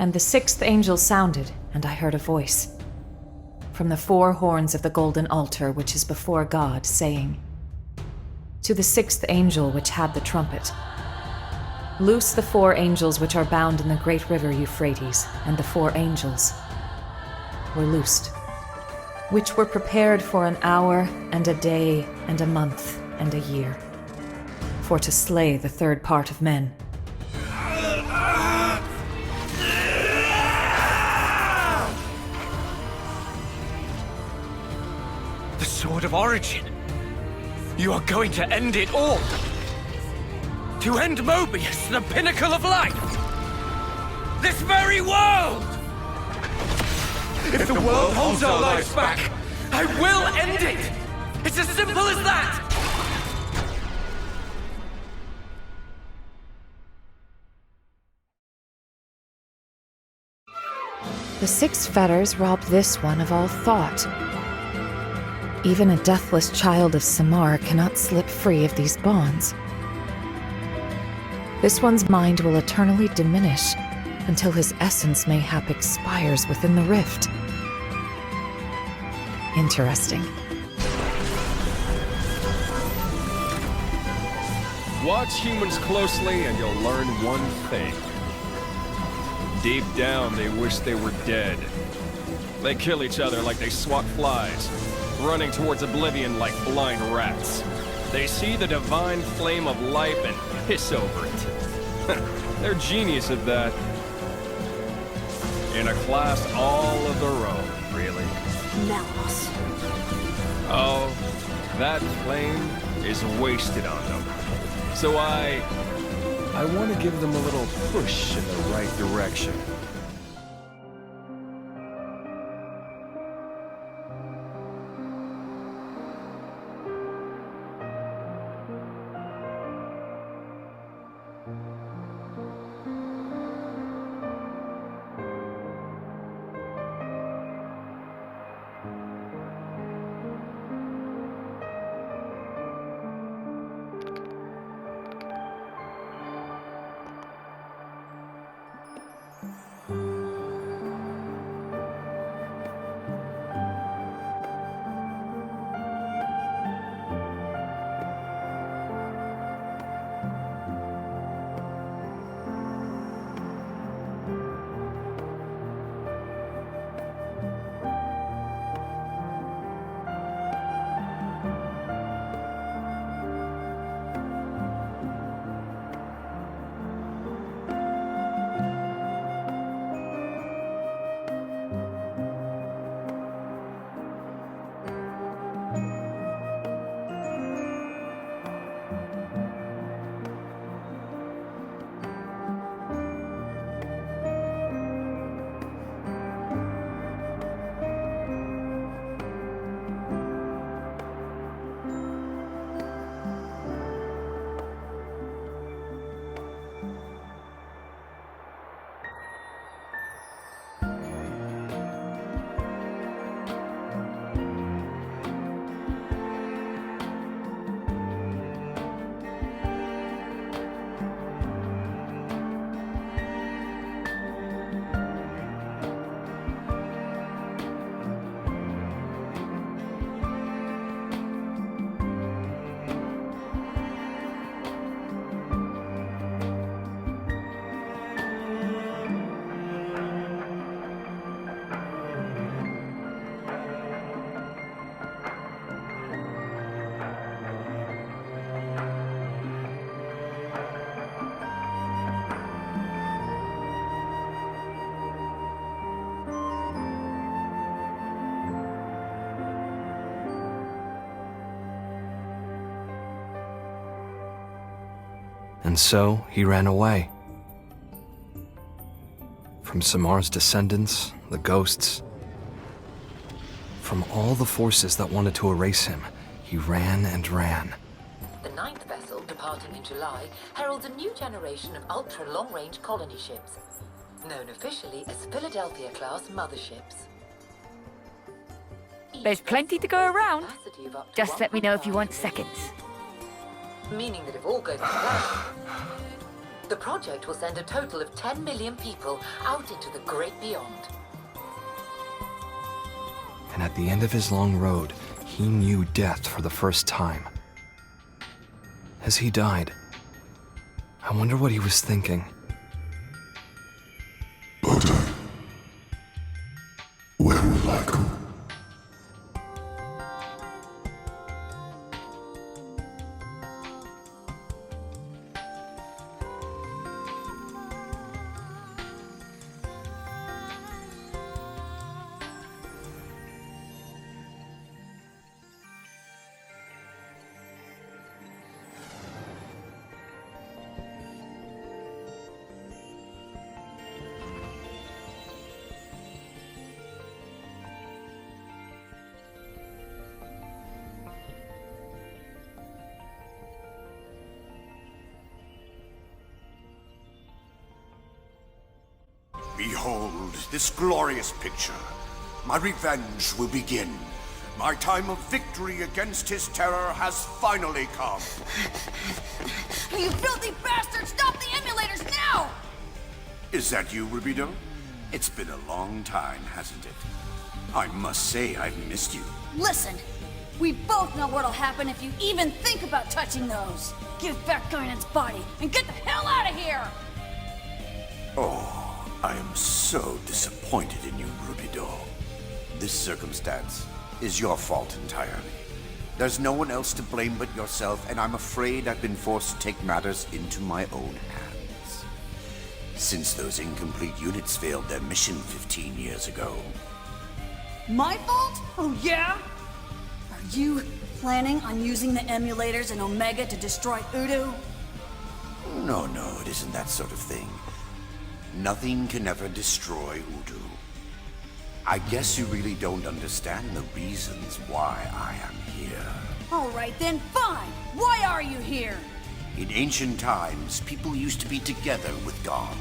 And the sixth angel sounded, and I heard a voice from the four horns of the golden altar which is before God, saying, "To the sixth angel which had the trumpet, loose the four angels which are bound in the great river Euphrates." And the four angels were loosed, which were prepared for an hour and a day and a month and a year, for to slay the third part of men. The Sword of Origin. You are going to end it all. To end Moebius, the pinnacle of life. This very world. If the world holds our lives back, I will end it. It's as simple as that. The six fetters robbed this one of all thought. Even a deathless child of Samar cannot slip free of these bonds. This one's mind will eternally diminish until his essence mayhap expires within the rift. Interesting. Watch humans closely and you'll learn one thing. Deep down, they wish they were dead. They kill each other like they swat flies, running towards oblivion like blind rats. They see the divine flame of life and piss over it. They're genius at that. In a class all of their own, really. Malos. Oh, that flame is wasted on them. So I want to give them a little push in the right direction. And so he ran away. From Samar's descendants, the ghosts, from all the forces that wanted to erase him, he ran and ran. The 9th vessel, departing in July, heralds a new generation of ultra-long-range colony ships, known officially as Philadelphia-class motherships. There's plenty to go around. Just let me know if you want seconds. Meaning that if all goes to plan, The project will send a total of 10 million people out into the great beyond. And at the end of his long road, he knew death for the first time. As he died, I wonder what he was thinking. Where will I go? Behold this glorious picture. My revenge will begin. My time of victory against his terror has finally come. You filthy bastard! Stop the emulators now! Is that you, Rubido? It's been a long time, hasn't it? I must say I've missed you. Listen, we both know what'll happen if you even think about touching those. Give back Guinan's body and get the hell out of here! Oh, I am so disappointed in you, Rubido. This circumstance is your fault entirely. There's no one else to blame but yourself, and I'm afraid I've been forced to take matters into my own hands. Since those incomplete units failed their mission 15 years ago. My fault? Oh yeah? Are you planning on using the emulators in Omega to destroy Udo? No, it isn't that sort of thing. Nothing can ever destroy Udo. I guess you really don't understand the reasons why I am here. All right then, fine. Why are you here? In ancient times, people used to be together with God.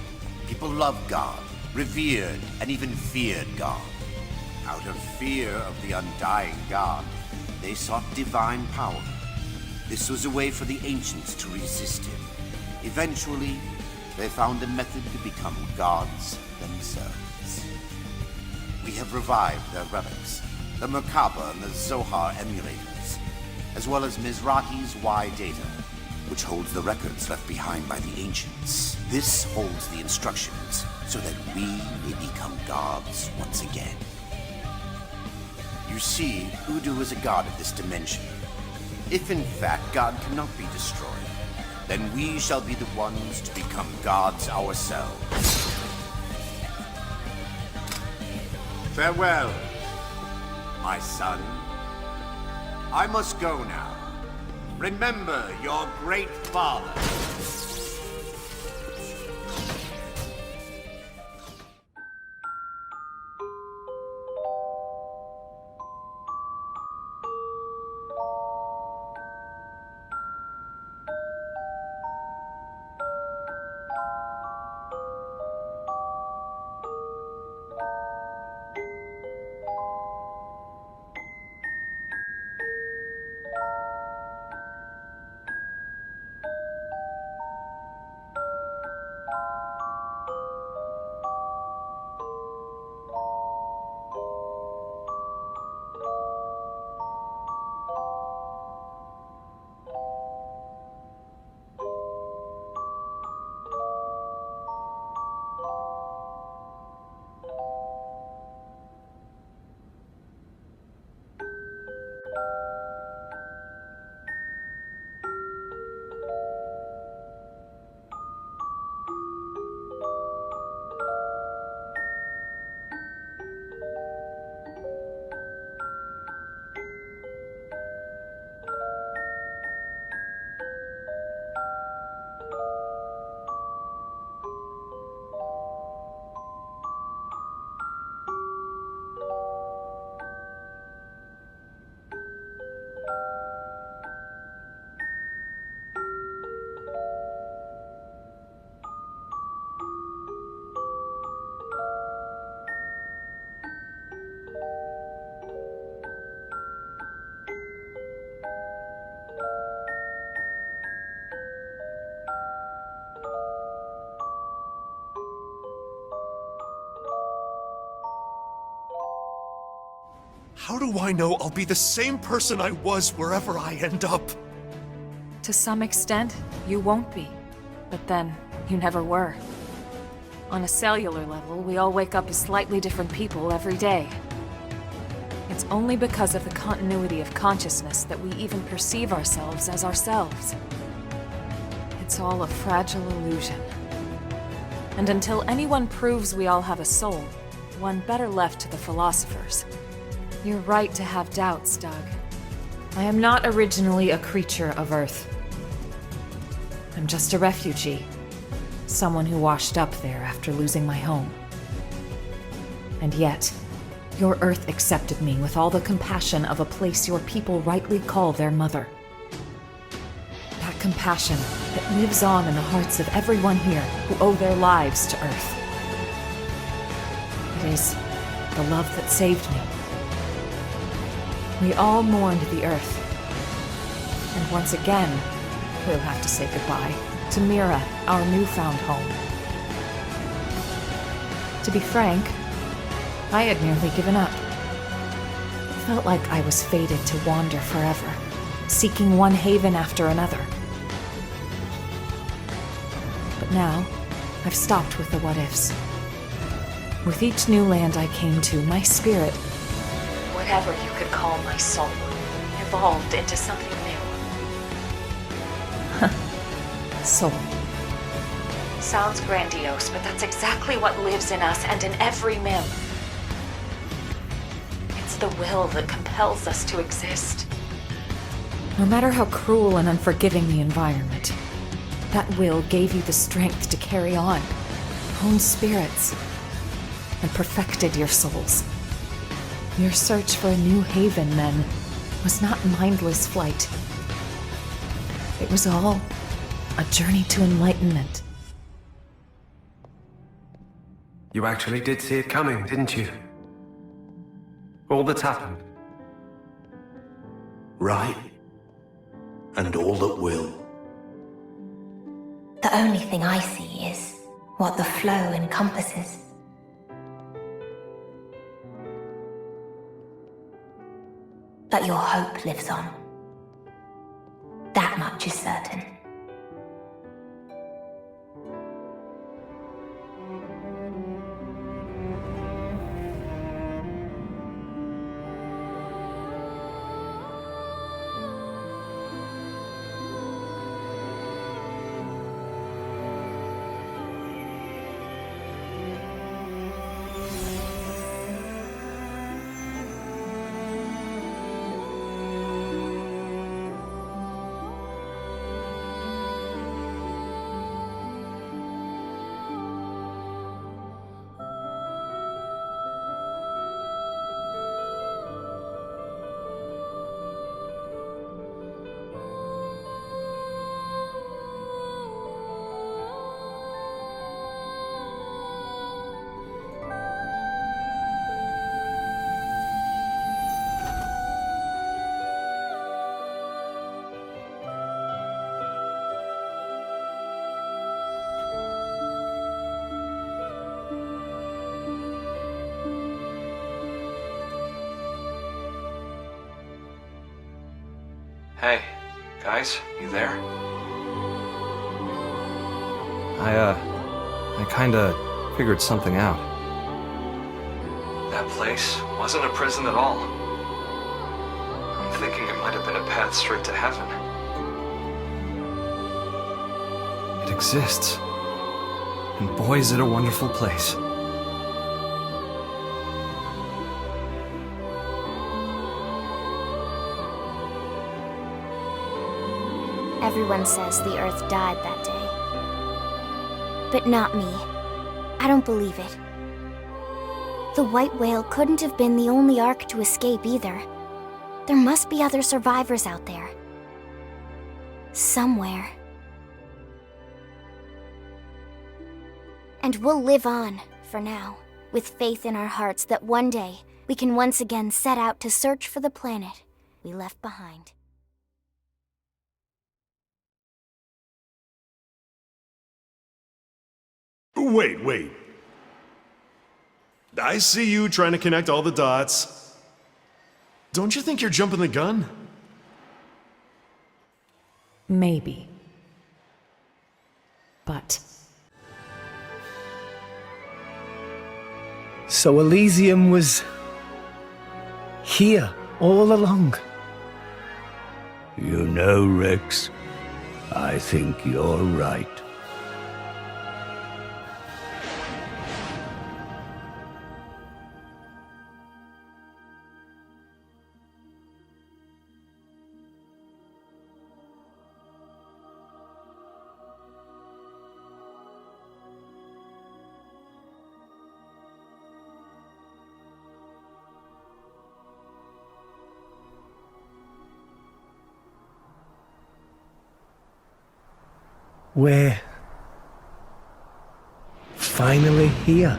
People loved God, revered, and even feared God. Out of fear of the undying God, they sought divine power. This was a way for the ancients to resist him. Eventually, they found a method to become gods themselves. We have revived their relics, the Merkaba and the Zohar emulators, as well as Mizrahi's Y data, which holds the records left behind by the ancients. This holds the instructions so that we may become gods once again. You see, Udo is a god of this dimension. If in fact God cannot be destroyed, then we shall be the ones to become gods ourselves. Farewell, my son. I must go now. Remember your great father. How do I know I'll be the same person I was wherever I end up? To some extent, you won't be. But then, you never were. On a cellular level, we all wake up as slightly different people every day. It's only because of the continuity of consciousness that we even perceive ourselves as ourselves. It's all a fragile illusion. And until anyone proves we all have a soul, one better left to the philosophers. You're right to have doubts, Doug. I am not originally a creature of Earth. I'm just a refugee. Someone who washed up there after losing my home. And yet, your Earth accepted me with all the compassion of a place your people rightly call their mother. That compassion that lives on in the hearts of everyone here who owe their lives to Earth. It is the love that saved me. We all mourned the Earth. And once again, we'll have to say goodbye to Mira, our newfound home. To be frank, I had nearly given up. It felt like I was fated to wander forever, seeking one haven after another. But now, I've stopped with the what-ifs. With each new land I came to, my spirit, whatever you could call my soul, evolved into something new. Soul. Sounds grandiose, but that's exactly what lives in us and in every mim. It's the will that compels us to exist. No matter how cruel and unforgiving the environment, that will gave you the strength to carry on, honed spirits, and perfected your souls. Your search for a new haven, then, was not mindless flight. It was all a journey to enlightenment. You actually did see it coming, didn't you? All that's happened. Right. And all that will. The only thing I see is what the flow encompasses. That your hope lives on. That much is certain. Hey, guys, you there? I kinda figured something out. That place wasn't a prison at all. I'm thinking it might have been a path straight to heaven. It exists. And boy, is it a wonderful place. Everyone says the Earth died that day. But not me. I don't believe it. The white whale couldn't have been the only Ark to escape either. There must be other survivors out there. Somewhere. And we'll live on, for now, with faith in our hearts that one day we can once again set out to search for the planet we left behind. Wait. I see you trying to connect all the dots. Don't you think you're jumping the gun? Maybe. But... So Elysium was... here, all along. You know, Rex, I think you're right. We're finally here.